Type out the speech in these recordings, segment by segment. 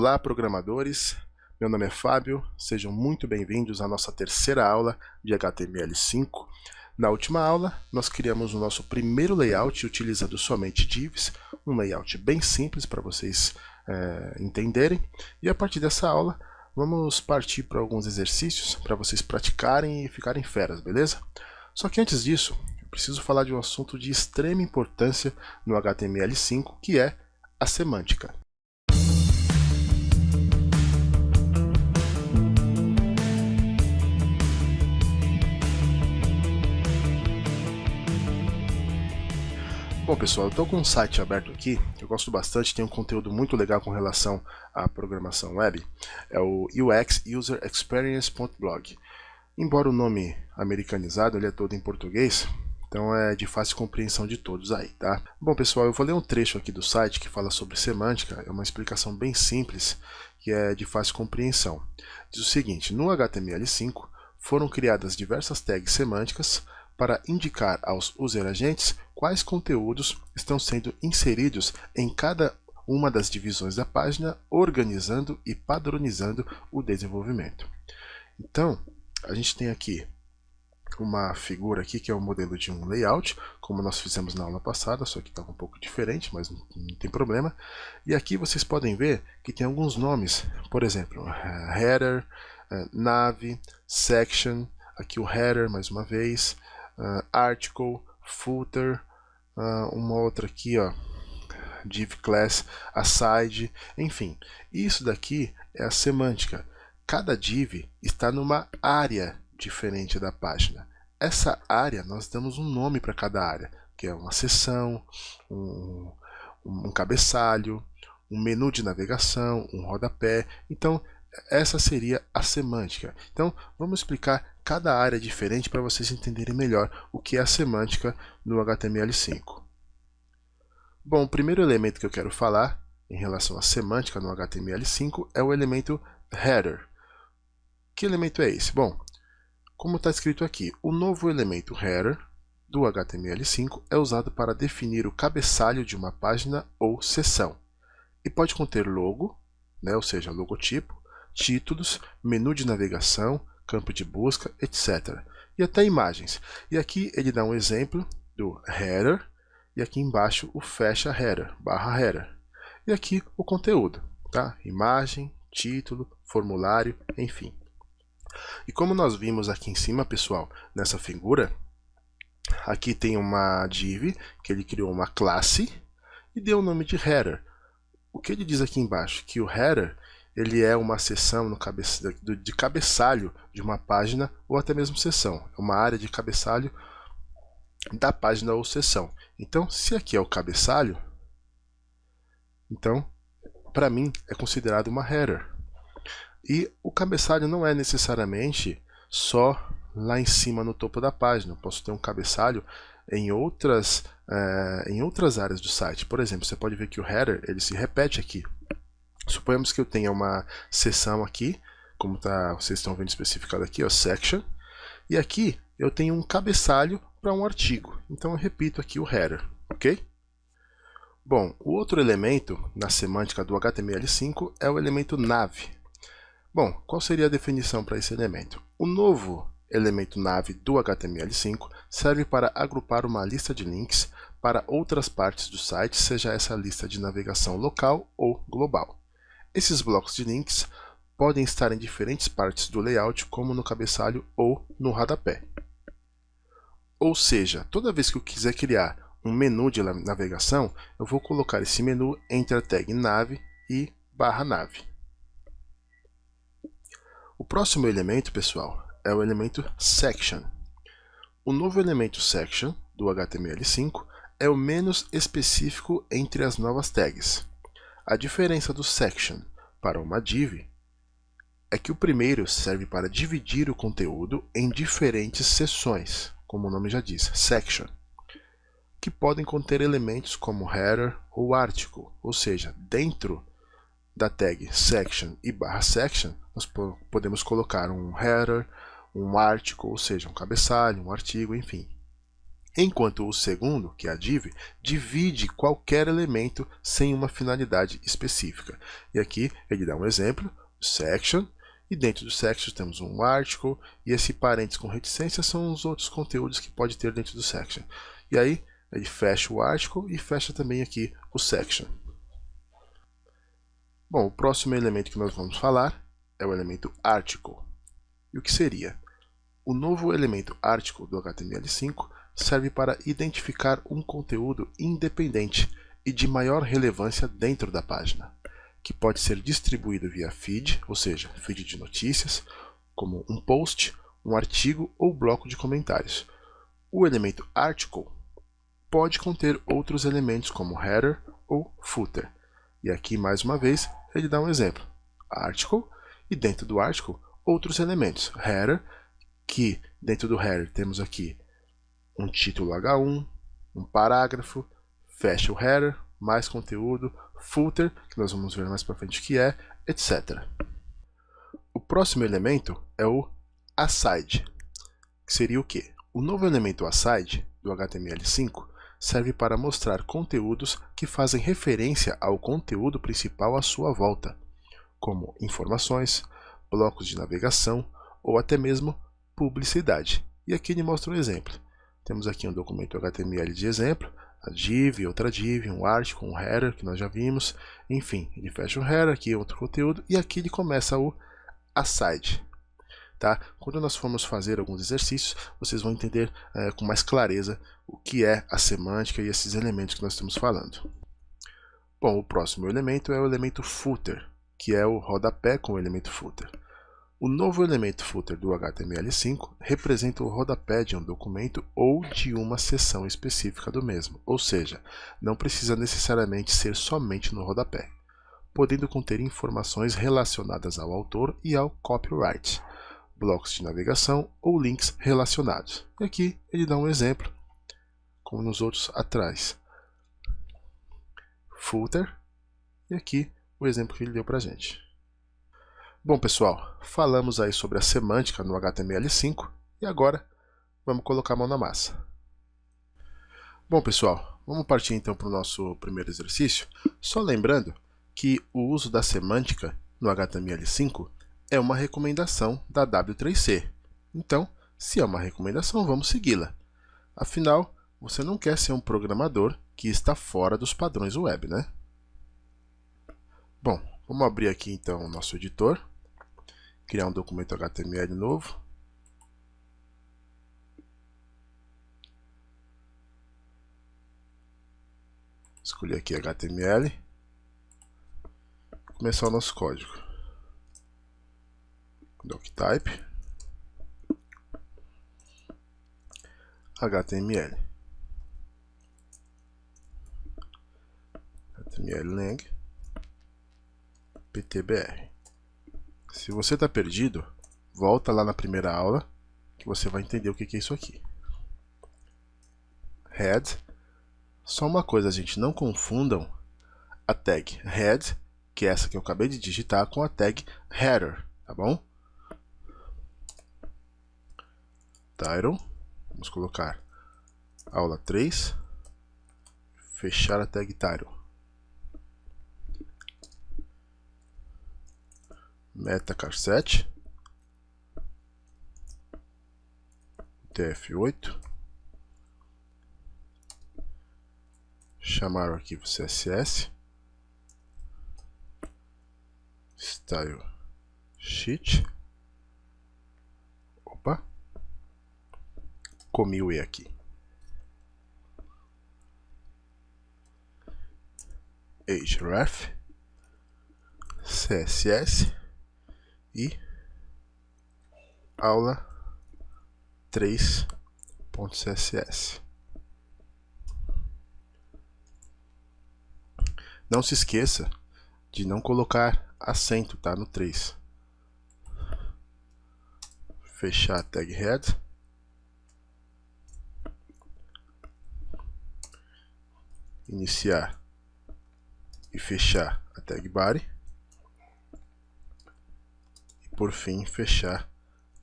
Olá, programadores! Meu nome é Fábio, sejam muito bem-vindos à nossa terceira aula de HTML5. Na última aula, nós criamos o nosso primeiro layout utilizando somente divs, um layout bem simples para vocês entenderem. E a partir dessa aula, vamos partir para alguns exercícios para vocês praticarem e ficarem feras, beleza? Só que antes disso, eu preciso falar de um assunto de extrema importância no HTML5, que é a semântica. Bom pessoal, eu estou com um site aberto aqui, que eu gosto bastante, tem um conteúdo muito legal com relação à programação web, é o uxuserexperience.blog. Embora o nome americanizado, ele é todo em português, então é de fácil compreensão de todos aí, tá? Bom pessoal, eu vou ler um trecho aqui do site que fala sobre semântica, é uma explicação bem simples, que é de fácil compreensão. Diz o seguinte: no HTML5 foram criadas diversas tags semânticas para indicar aos user agents quais conteúdos estão sendo inseridos em cada uma das divisões da página, organizando e padronizando o desenvolvimento. Então, a gente tem aqui uma figura aqui que é o modelo de um layout, como nós fizemos na aula passada, só que estava um pouco diferente, mas não tem problema. E aqui vocês podem ver que tem alguns nomes, por exemplo, header, nav, section, aqui o header mais uma vez, article, footer, uma outra aqui, ó, div class, aside, enfim. Isso daqui é a semântica. Cada div está numa área diferente da página. Essa área, nós damos um nome para cada área, que é uma seção, um cabeçalho, um menu de navegação, um rodapé. Então, essa seria a semântica. Então, vamos explicar cada área diferente para vocês entenderem melhor o que é a semântica no HTML5. Bom, o primeiro elemento que eu quero falar em relação à semântica no HTML5 é o elemento header. Que elemento é esse? Bom, como está escrito aqui, o novo elemento header do HTML5 é usado para definir o cabeçalho de uma página ou seção. E pode conter logo, né, ou seja, logotipo, títulos, menu de navegação, campo de busca, etc. E até imagens. E aqui ele dá um exemplo do header, e aqui embaixo o fecha header, barra header. E aqui o conteúdo, tá? Imagem, título, formulário, enfim. E como nós vimos aqui em cima, pessoal, nessa figura, aqui tem uma div, que ele criou uma classe e deu o nome de header. O que ele diz aqui embaixo? Que o header ele é uma seção de cabeçalho de uma página ou até mesmo seção. É uma área de cabeçalho da página ou seção. Então, se aqui é o cabeçalho, então, para mim, é considerado uma header. E o cabeçalho não é necessariamente só lá em cima no topo da página. Eu posso ter um cabeçalho em outras áreas do site. Por exemplo, você pode ver que o header ele se repete aqui. Suponhamos que eu tenha uma seção aqui, como vocês estão vendo especificado aqui, ó, section, e aqui eu tenho um cabeçalho para um artigo. Então eu repito aqui o header, ok? Bom, o outro elemento na semântica do HTML5 é o elemento nav. Bom, qual seria a definição para esse elemento? O novo elemento nav do HTML5 serve para agrupar uma lista de links para outras partes do site, seja essa lista de navegação local ou global. Esses blocos de links podem estar em diferentes partes do layout, como no cabeçalho ou no rodapé. Ou seja, toda vez que eu quiser criar um menu de navegação, eu vou colocar esse menu entre a tag nav e barra nav. O próximo elemento, pessoal, é o elemento section. O novo elemento section do HTML5 é o menos específico entre as novas tags. A diferença do section para uma div é que o primeiro serve para dividir o conteúdo em diferentes seções, como o nome já diz, section, que podem conter elementos como header ou article, ou seja, dentro da tag section e barra section, nós podemos colocar um header, um article, ou seja, um cabeçalho, um artigo, enfim. enquanto o segundo, que é a div, divide qualquer elemento sem uma finalidade específica. E aqui ele dá um exemplo, section, e dentro do section temos um article, e esse parênteses com reticência são os outros conteúdos que pode ter dentro do section. E aí ele fecha o article e fecha também aqui o section. Bom, o próximo elemento que nós vamos falar é o elemento article. E o que seria? O novo elemento article do HTML5 serve para identificar um conteúdo independente e de maior relevância dentro da página, que pode ser distribuído via feed, ou seja, feed de notícias, como um post, um artigo ou bloco de comentários. O elemento article pode conter outros elementos como header ou footer. E aqui, mais uma vez, ele dá um exemplo. Article, e dentro do article, outros elementos. Header, que dentro do header temos aqui um título H1, um parágrafo, fecha o header, mais conteúdo, footer, que nós vamos ver mais para frente o que é, etc. O próximo elemento é o aside, que seria o quê? O novo elemento aside do HTML5 serve para mostrar conteúdos que fazem referência ao conteúdo principal à sua volta, como informações, blocos de navegação ou até mesmo publicidade. E aqui ele mostra um exemplo. Temos aqui um documento HTML de exemplo, a div, outra div, um article, um header, que nós já vimos. Enfim, ele fecha o header, aqui outro conteúdo, e aqui ele começa o aside. Tá? Quando nós formos fazer alguns exercícios, vocês vão entender com mais clareza o que é a semântica e esses elementos que nós estamos falando. Bom, o próximo elemento é o elemento footer, que é o rodapé com o elemento footer. O novo elemento footer do HTML5 representa o rodapé de um documento ou de uma seção específica do mesmo, ou seja, não precisa necessariamente ser somente no rodapé, podendo conter informações relacionadas ao autor e ao copyright, blocos de navegação ou links relacionados. E aqui ele dá um exemplo, como nos outros atrás. Footer, e aqui o exemplo que ele deu para a gente. Bom, pessoal, falamos aí sobre a semântica no HTML5 e agora vamos colocar a mão na massa. Bom, pessoal, vamos partir então para o nosso primeiro exercício, só lembrando que o uso da semântica no HTML5 é uma recomendação da W3C. Então, se é uma recomendação, vamos segui-la. Afinal, você não quer ser um programador que está fora dos padrões web, né? Bom, vamos abrir aqui então o nosso editor, criar um documento HTML novo. Escolher aqui HTML. Começar o nosso código. Doctype. HTML. HTML-lang. PTBR. Se você está perdido, volta lá na primeira aula que você vai entender o que é isso aqui. Head. Só uma coisa, gente, não confundam a tag head, que é essa que eu acabei de digitar, com a tag header, tá bom? Title. Vamos colocar aula 3. Fechar a tag title. Meta-charset, TF8, chamar o arquivo CSS, style sheet, opa, comi o E aqui, href, CSS, e aula 3.css. Não se esqueça de não colocar acento, tá, no 3. Fechar a tag head. Iniciar e fechar a tag body. Por fim, fechar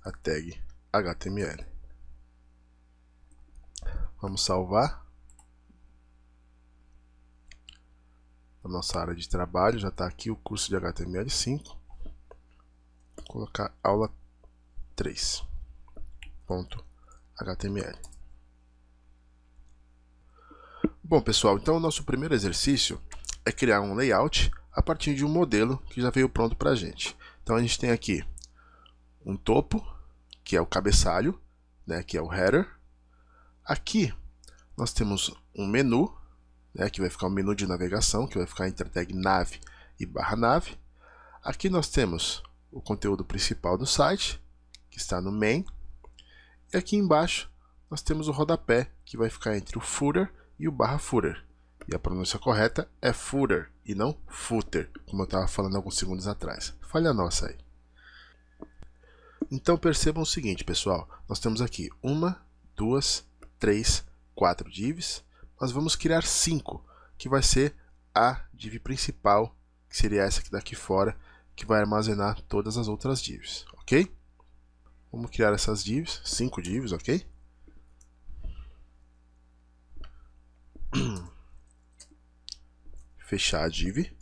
a tag HTML. Vamos salvar. A nossa área de trabalho já está aqui o curso de HTML5. Vou colocar aula 3.html. Bom, pessoal, então o nosso primeiro exercício é criar um layout a partir de um modelo que já veio pronto para a gente. Então a gente tem aqui um topo, que é o cabeçalho, né, que é o header. Aqui nós temos um menu, né, que vai ficar um menu de navegação, que vai ficar entre a tag nav e /nav. Aqui nós temos o conteúdo principal do site, que está no main. E aqui embaixo nós temos o rodapé, que vai ficar entre o footer e o /footer. E a pronúncia correta é footer e não footer, como eu estava falando alguns segundos atrás. Falha nossa aí. Então percebam o seguinte, pessoal. Nós temos aqui 1, 2, 3, 4 divs. Nós vamos criar 5, que vai ser a div principal, que seria essa aqui daqui fora, que vai armazenar todas as outras divs, ok? Vamos criar essas divs, 5 divs, ok? Fechar a div.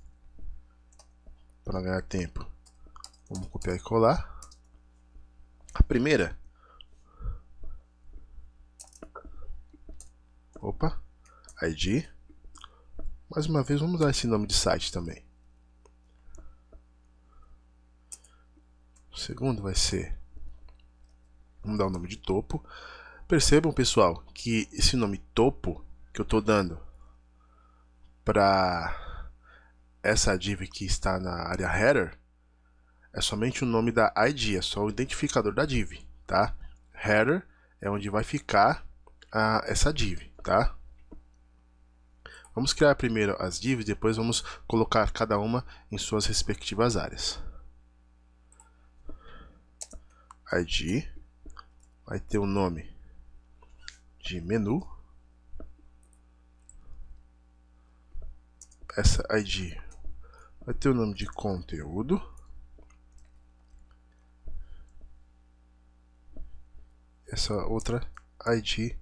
Para ganhar tempo, vamos copiar e colar. A primeira. Opa, ID. Mais uma vez, vamos dar esse nome de site também. O segundo vai ser, vamos dar o nome de topo. Percebam, pessoal, que esse nome topo que eu estou dando para essa div que está na área header é somente o nome da ID, é só o identificador da div, tá? Header é onde vai ficar essa div, tá? Vamos criar primeiro as divs, depois vamos colocar cada uma em suas respectivas áreas. ID vai ter o nome de menu. Essa ID vai ter o nome de conteúdo. Essa outra ID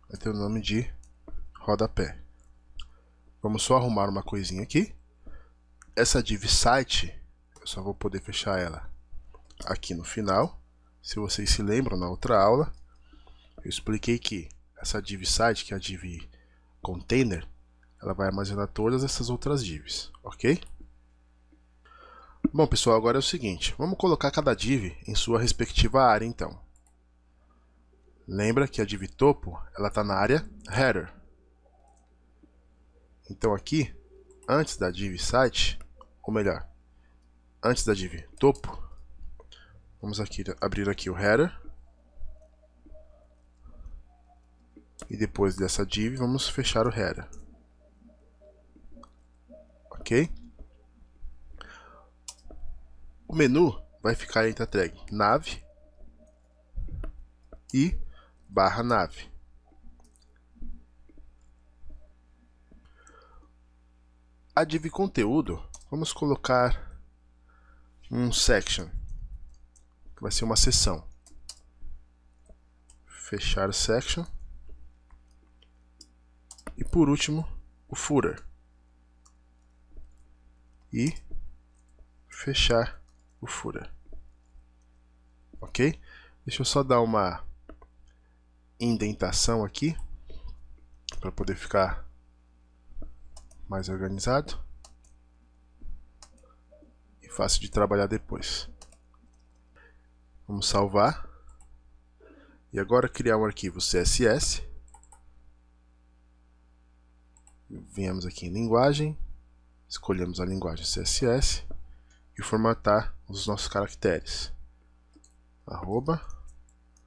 vai ter o nome de rodapé. Vamos só arrumar uma coisinha aqui. Essa div site, eu só vou poder fechar ela aqui no final. Se vocês se lembram, na outra aula, eu expliquei que essa div site, que é a div container, ela vai armazenar todas essas outras divs, ok? Bom, pessoal, agora é o seguinte, vamos colocar cada div em sua respectiva área, então. Lembra que a div topo, ela está na área header. Então aqui, antes da div site, ou melhor, antes da div topo, vamos aqui abrir aqui o header. E depois dessa div, vamos fechar o header. Ok? O menu vai ficar entre a tag nav e /nav. A div conteúdo, vamos colocar um section, que vai ser uma seção. Fechar section. E por último, o footer. E fechar o footer. Ok? Deixa eu só dar uma indentação aqui, para poder ficar mais organizado e fácil de trabalhar depois. Vamos salvar. E agora criar um arquivo CSS. Venhamos aqui em linguagem, escolhemos a linguagem CSS e formatar os nossos caracteres.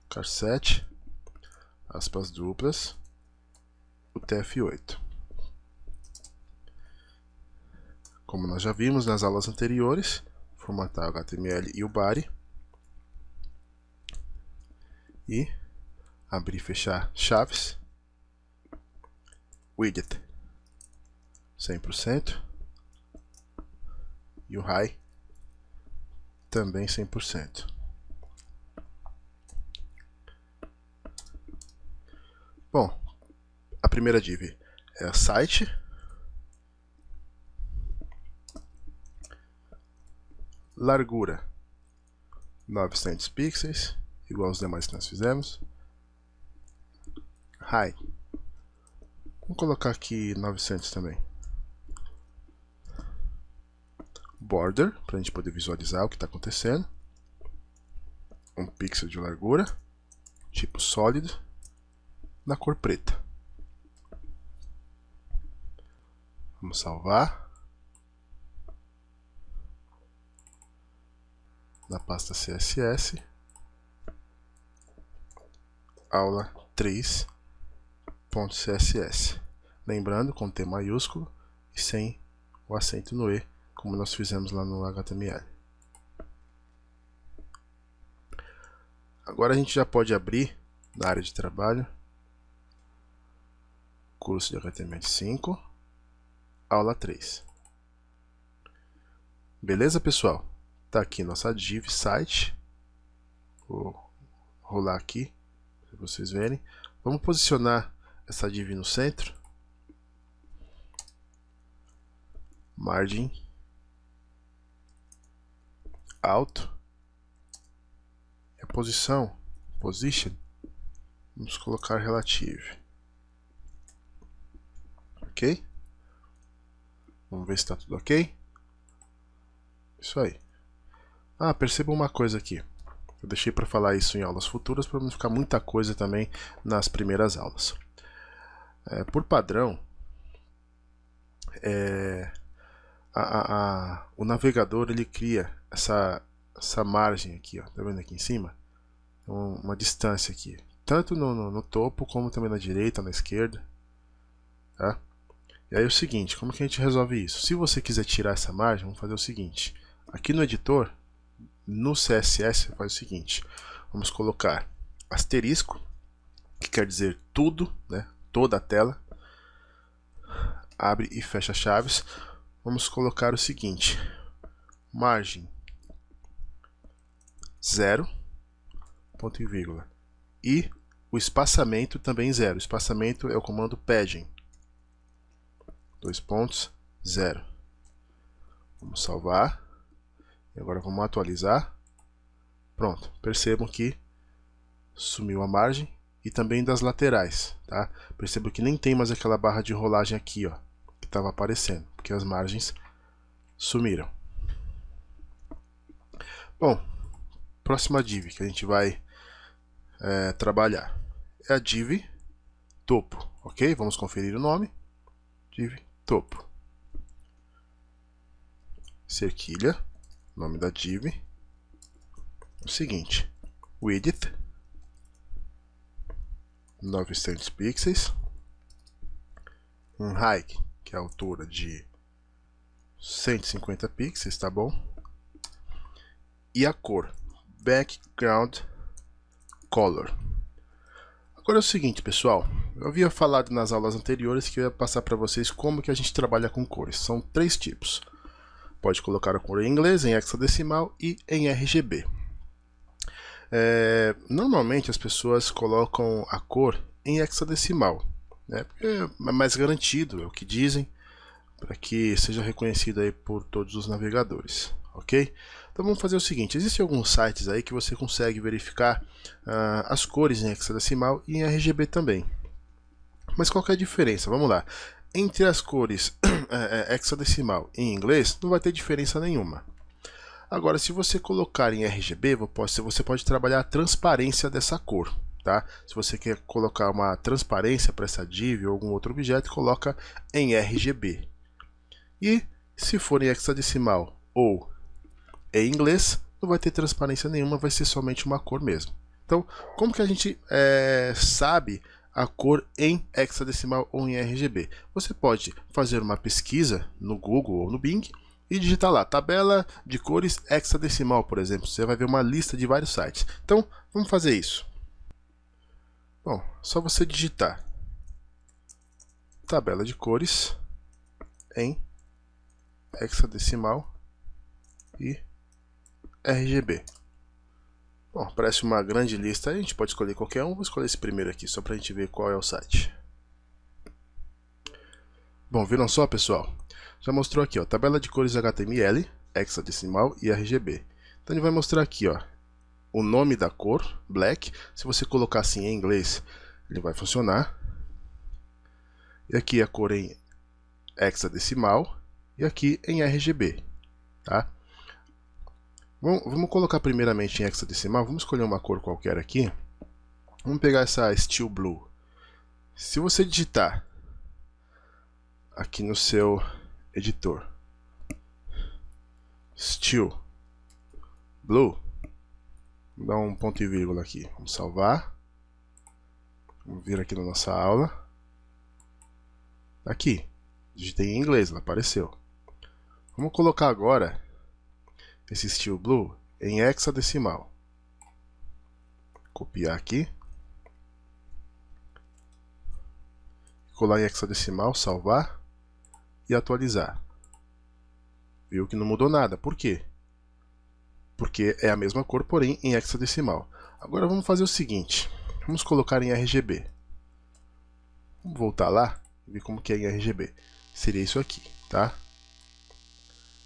@char7 aspas duplas UTF-8. Como nós já vimos nas aulas anteriores, formatar o HTML e o body e abrir e fechar chaves. Widget 100% e o high também 100%. Bom, a primeira div é a site, largura 900 pixels, igual aos demais que nós fizemos. Height, vamos colocar aqui 900 também. Border, para a gente poder visualizar o que está acontecendo. 1 pixel de largura, tipo sólido, na cor preta. Vamos salvar. Na pasta CSS. Aula 3.css. Lembrando, com T maiúsculo e sem o acento no E, como nós fizemos lá no HTML. Agora a gente já pode abrir na área de trabalho, curso de HTML5, aula 3. Beleza, pessoal? Tá aqui nossa div site. Vou rolar aqui para vocês verem. Vamos posicionar essa div no centro. Margem alto. E a posição, position, vamos colocar relative. Ok? Vamos ver se está tudo ok. Isso aí. Ah, perceba uma coisa aqui. Eu deixei para falar isso em aulas futuras para não ficar muita coisa também nas primeiras aulas. Por padrão, o navegador ele cria essa margem aqui, ó, tá vendo aqui em cima? Uma distância aqui, tanto no topo como também na direita, na esquerda, tá? E aí é o seguinte, como que a gente resolve isso? Se você quiser tirar essa margem, vamos fazer o seguinte, aqui no editor, no CSS, faz o seguinte, vamos colocar asterisco, que quer dizer tudo, né? Toda a tela, abre e fecha chaves. Vamos colocar o seguinte, margem 0, ponto e vírgula, e o espaçamento também 0. O espaçamento é o comando padding, 2 pontos, 0. Vamos salvar. E agora vamos atualizar. Pronto, percebam que sumiu a margem e também das laterais, tá? Percebam que nem tem mais aquela barra de rolagem aqui, ó, que estava aparecendo, porque as margens sumiram. Bom, próxima div que a gente vai trabalhar é a div topo, ok? Vamos conferir o nome. Div topo. Cerquilha, nome da div. O seguinte, width 900 pixels, height, que é a altura de 150 pixels, tá bom? E a cor, background color. Agora é o seguinte, pessoal, eu havia falado nas aulas anteriores que eu ia passar para vocês como que a gente trabalha com cores. São 3 tipos. Pode colocar a cor em inglês, em hexadecimal e em RGB. Normalmente as pessoas colocam a cor em hexadecimal, né? Porque é mais garantido, é o que dizem, para que seja reconhecido aí por todos os navegadores, ok? Então vamos fazer o seguinte, existem alguns sites aí que você consegue verificar as cores em hexadecimal e em RGB também. Mas qual que é a diferença? Vamos lá. Entre as cores hexadecimal e em inglês, não vai ter diferença nenhuma. Agora, se você colocar em RGB, você pode trabalhar a transparência dessa cor, tá? Se você quer colocar uma transparência para essa div ou algum outro objeto, coloca em RGB. E se for em hexadecimal ou em inglês, não vai ter transparência nenhuma, vai ser somente uma cor mesmo. Então, como que a gente sabe a cor em hexadecimal ou em RGB? Você pode fazer uma pesquisa no Google ou no Bing e digitar lá, tabela de cores hexadecimal, por exemplo. Você vai ver uma lista de vários sites. Então, vamos fazer isso. Bom, só você digitar tabela de cores em hexadecimal e RGB. Bom, aparece uma grande lista aí, a gente pode escolher qualquer um. Vou escolher esse primeiro aqui, só para a gente ver qual é o site. Bom, viram só, pessoal? Já mostrou aqui, ó, tabela de cores HTML, hexadecimal e RGB. Então ele vai mostrar aqui, ó, o nome da cor, black. Se você colocar assim em inglês, ele vai funcionar. E aqui a cor em hexadecimal e aqui em RGB, tá? Vamos colocar primeiramente em hexadecimal. Vamos escolher uma cor qualquer aqui. Vamos pegar essa Steel Blue. Se você digitar aqui no seu editor Steel Blue, vou dar um ponto e vírgula aqui. Vamos salvar. Vamos vir aqui na nossa aula. Aqui, digitei em inglês, ela apareceu. Vamos colocar agora esse Steel Blue em hexadecimal. Copiar aqui. Colar em hexadecimal, salvar e atualizar. Viu que não mudou nada. Por quê? Porque é a mesma cor, porém em hexadecimal. Agora vamos fazer o seguinte. Vamos colocar em RGB. Vamos voltar lá e ver como que é em RGB. Seria isso aqui, tá?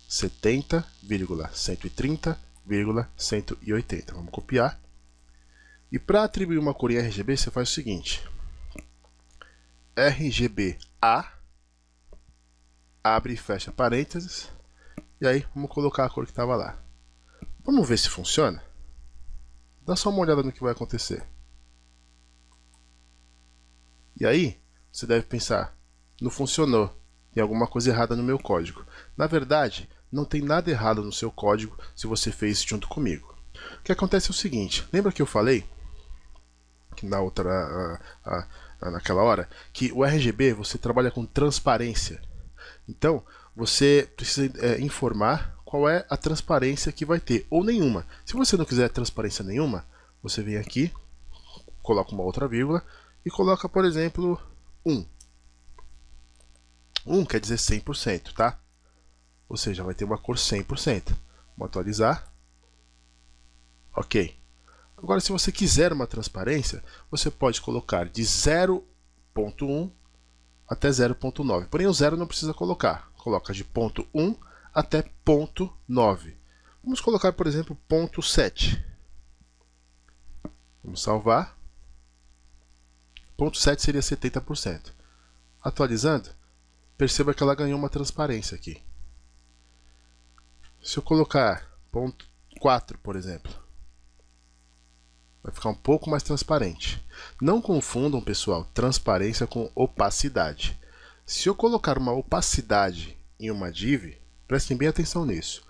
70,130,180. Vamos copiar. E para atribuir uma cor em RGB, você faz o seguinte. RGBA, abre e fecha parênteses. E aí, vamos colocar a cor que estava lá. Vamos ver se funciona? Dá só uma olhada no que vai acontecer. E aí, você deve pensar, não funcionou. Tem alguma coisa errada no meu código. Na verdade, não tem nada errado no seu código se você fez junto comigo. O que acontece é o seguinte, lembra que eu falei que naquela hora que o RGB você trabalha com transparência. Então, você precisa informar qual é a transparência que vai ter, ou nenhuma. Se você não quiser transparência nenhuma, você vem aqui, coloca uma outra vírgula e coloca, por exemplo, 1. 1 quer dizer 100%, tá? Ou seja, vai ter uma cor 100%. Vamos atualizar. Ok. Agora, se você quiser uma transparência, você pode colocar de 0.1 até 0.9. Porém, o 0 não precisa colocar. Coloca de 0.1 até 0.9. Vamos colocar, por exemplo, 0.7. Vamos salvar. 0.7 seria 70%. Atualizando, perceba que ela ganhou uma transparência aqui. Se eu colocar 0.4, por exemplo, vai ficar um pouco mais transparente. Não confundam, pessoal, transparência com opacidade. Se eu colocar uma opacidade em uma div, prestem bem atenção nisso.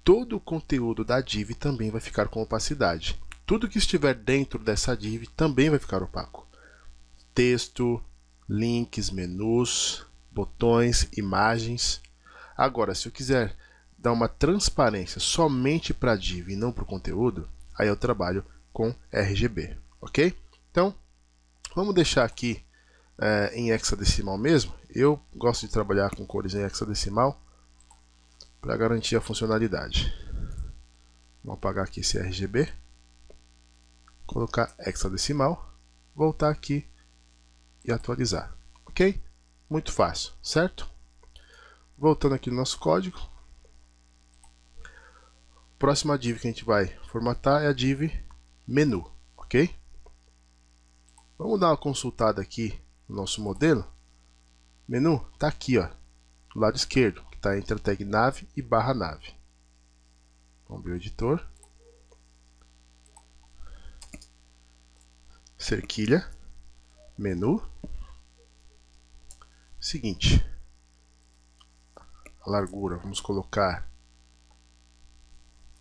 Todo o conteúdo da div também vai ficar com opacidade. Tudo que estiver dentro dessa div também vai ficar opaco. Texto, links, menus, botões, imagens. Agora, se eu quiser dar uma transparência somente para a div e não para o conteúdo, aí eu trabalho com RGB, ok? Então, vamos deixar aqui em hexadecimal mesmo. Eu gosto de trabalhar com cores em hexadecimal para garantir a funcionalidade. Vamos apagar aqui esse RGB, colocar hexadecimal, voltar aqui e atualizar, ok? Muito fácil, certo? Voltando aqui no nosso código. Próxima div que a gente vai formatar é a div menu, ok? Vamos dar uma consultada aqui no nosso modelo. Menu está aqui, ó, do lado esquerdo, que está entre a tag nav e barra nav. Vamos ver o editor. Cerquilha, menu. Seguinte, a largura vamos colocar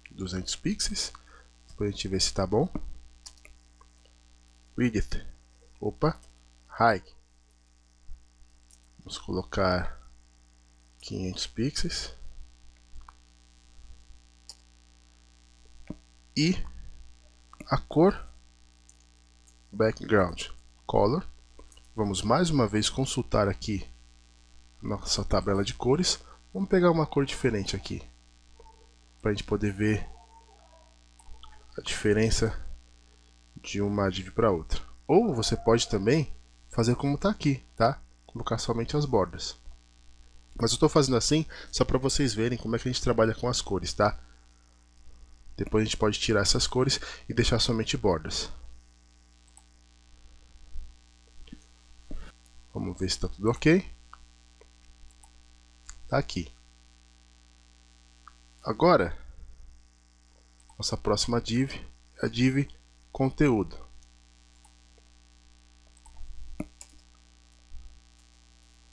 200 pixels. Depois a gente vê se está bom. Width, height, vamos colocar 500 pixels. E a cor, background, color. Vamos mais uma vez consultar aqui nossa tabela de cores. Vamos pegar uma cor diferente aqui, para a gente poder ver a diferença de uma div para outra. Ou você pode também fazer como está aqui, tá? Colocar somente as bordas. Mas eu estou fazendo assim só para vocês verem como é que a gente trabalha com as cores, tá? Depois a gente pode tirar essas cores e deixar somente bordas. Vamos ver se está tudo ok. Tá aqui. Agora, nossa próxima div é a div conteúdo.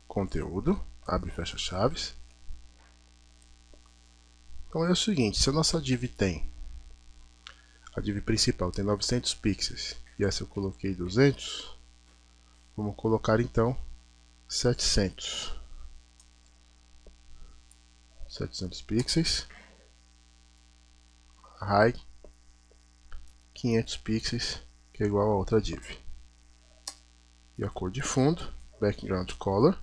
Conteúdo, abre e fecha chaves. Então é o seguinte, se a nossa div tem, a div principal tem 900 pixels e essa eu coloquei 200, vamos colocar então 700 pixels, height 500 pixels, que é igual a outra div. E a cor de fundo, background color.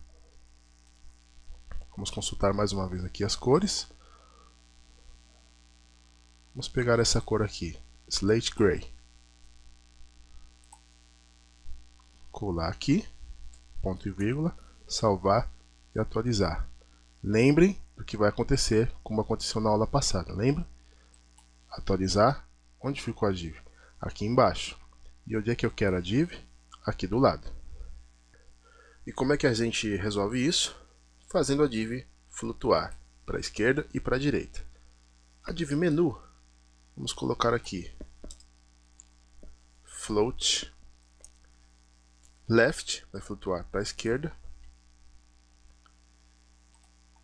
Vamos consultar mais uma vez aqui as cores. Vamos pegar essa cor aqui, Slate Gray. Colar aqui, ponto e vírgula, salvar e atualizar. Lembrem do que vai acontecer, como aconteceu na aula passada, lembra? Atualizar, onde ficou a div? Aqui embaixo. E onde é que eu quero a div? Aqui do lado. E como é que a gente resolve isso? Fazendo a div flutuar para a esquerda e para a direita. A div menu, vamos colocar aqui float left, vai flutuar para a esquerda.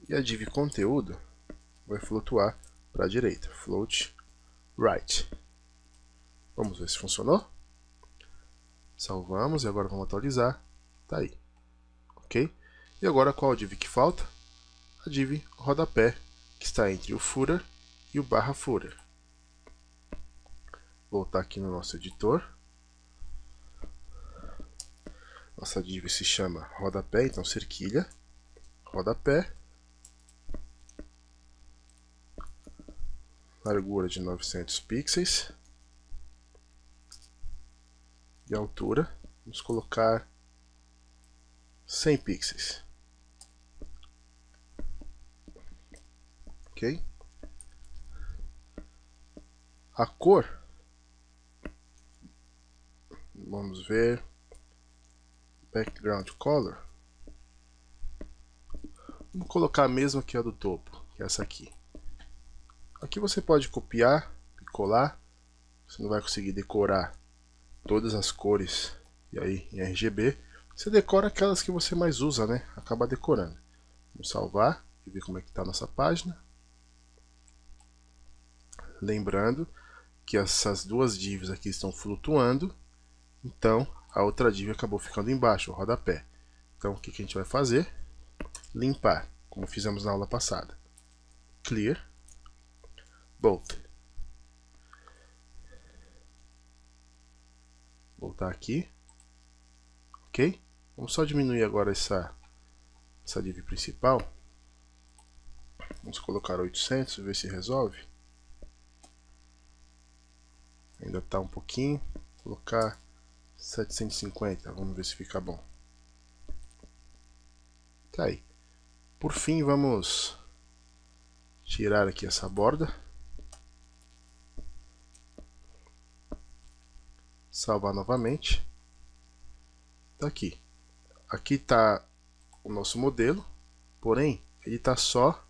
E a div conteúdo vai flutuar para a direita, float right. Vamos ver se funcionou. Salvamos e agora vamos atualizar. Tá aí. Ok? E agora qual a div que falta? A div rodapé, que está entre o footer e o barra footer. Voltar aqui no nosso editor. Nossa div se chama rodapé, então cerquilha, rodapé, largura de 900 pixels e altura, vamos colocar 100 pixels. Ok? A cor, vamos ver, background color, vamos colocar a mesma que a do topo, que é essa aqui. Aqui você pode copiar e colar, você não vai conseguir decorar todas as cores e aí em RGB, você decora aquelas que você mais usa, né? Acaba decorando. Vamos salvar e ver como é que está a nossa página. Lembrando que essas duas divs aqui estão flutuando, então a outra div acabou ficando embaixo, o rodapé. Então o que a gente vai fazer? Limpar, como fizemos na aula passada. Clear, both. Voltar aqui. Ok? Vamos só diminuir agora essa div principal. Vamos colocar 800, ver se resolve. Ainda está um pouquinho. Vou colocar 750, vamos ver se fica bom. Tá aí. Por fim, vamos tirar aqui essa borda. Salvar novamente. Tá aqui. Aqui está o nosso modelo, porém ele está só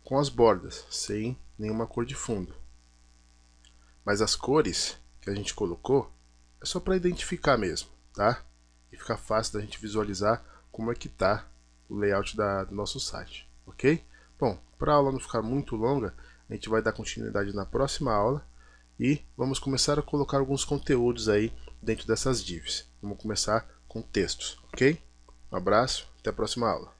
com as bordas, sem nenhuma cor de fundo. Mas as cores que a gente colocou é só para identificar mesmo, tá? E fica fácil da gente visualizar como é que tá o layout do nosso site, ok? Bom, para a aula não ficar muito longa, a gente vai dar continuidade na próxima aula e vamos começar a colocar alguns conteúdos aí dentro dessas divs. Vamos começar com textos, ok? Um abraço, até a próxima aula.